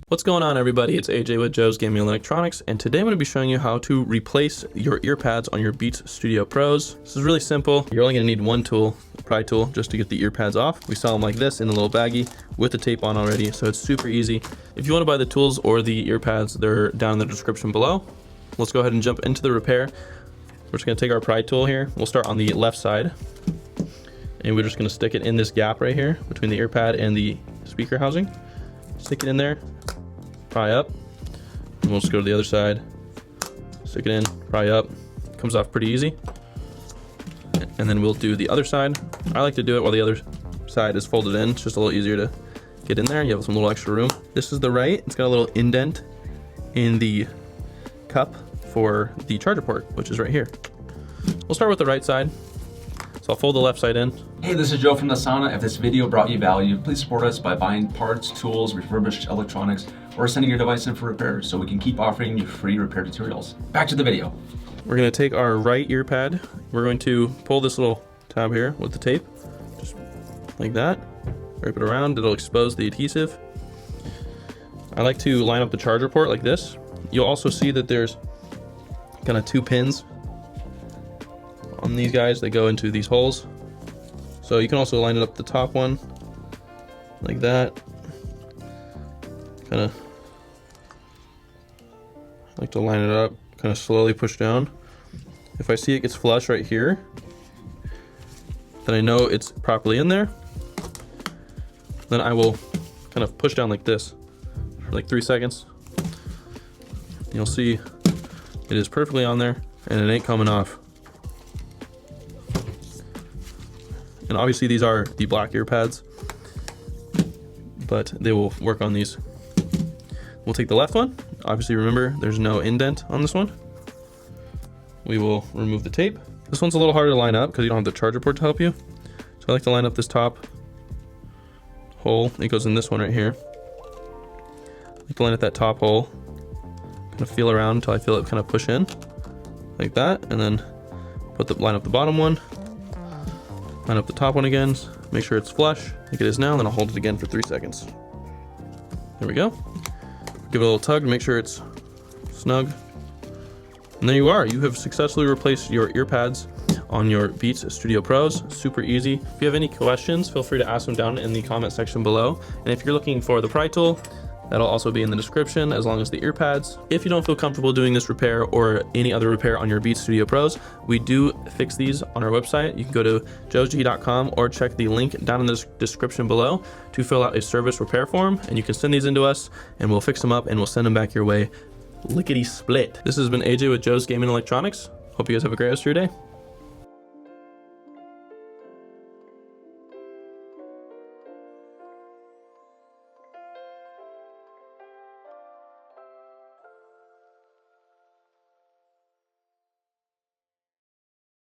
What's going on, everybody? It's AJ with Joe's Gaming Electronics, and today I'm going to be showing you how to replace your ear pads on your Beats Studio Pros. This is really simple. You're only going to need one tool, a pry tool, just to get the ear pads off. We sell them like this in a little baggie with the tape on already, so it's super easy. If you want to buy the tools or the ear pads, they're down in the description below. Let's go ahead and jump into the repair. We're just going to take our pry tool here. We'll start on the left side, and we're just going to stick it in this gap right here between the ear pad and the speaker housing. Stick it in there. Pry up, and we'll just go to the other side, stick it in, pry up. Comes off pretty easy. And then we'll do the other side. I like to do it while the other side is folded in. It's just a little easier to get in there. You have some little extra room. This is the right. It's got a little indent in the cup for the charger port, which is right here. We'll start with the right side. So I'll fold the left side in. Hey, this is Joe from the Sauna. If this video brought you value, please support us by buying parts, tools, refurbished electronics, or sending your device in for repair so we can keep offering you free repair tutorials. Back to the video. We're gonna take our right ear pad. We're going to pull this little tab here with the tape, just like that. Wrap it around, it'll expose the adhesive. I like to line up the charger port like this. You'll also see that there's kind of two pins on these guys that go into these holes. So you can also line it up the top one like that. Kind of like to line it up, kind of slowly push down. If I see it gets flush right here, then I know it's properly in there. Then I will kind of push down like this for like 3 seconds. You'll see it is perfectly on there and it ain't coming off. And obviously these are the black ear pads, but they will work on these. We'll take the left one. Obviously remember, there's no indent on this one. We will remove the tape. This one's a little harder to line up because you don't have the charger port to help you. So I like to line up this top hole. It goes in this one right here. I like to line up that top hole. Kind of feel around until I feel it kind of push in, like that, and then line up the bottom one. Line up the top one again, make sure it's flush, like it is now, then I'll hold it again for 3 seconds. There we go. Give it a little tug to make sure it's snug. And there you are, you have successfully replaced your ear pads on your Beats Studio Pros. Super easy. If you have any questions, feel free to ask them down in the comment section below. And if you're looking for the pry tool, that'll also be in the description, as long as the ear pads. If you don't feel comfortable doing this repair or any other repair on your Beats Studio Pros, we do fix these on our website. You can go to joesg.com or check the link down in the description below to fill out a service repair form, and you can send these into us and we'll fix them up and we'll send them back your way lickety split. This has been AJ with Joe's Gaming Electronics. Hope you guys have a great rest of your day.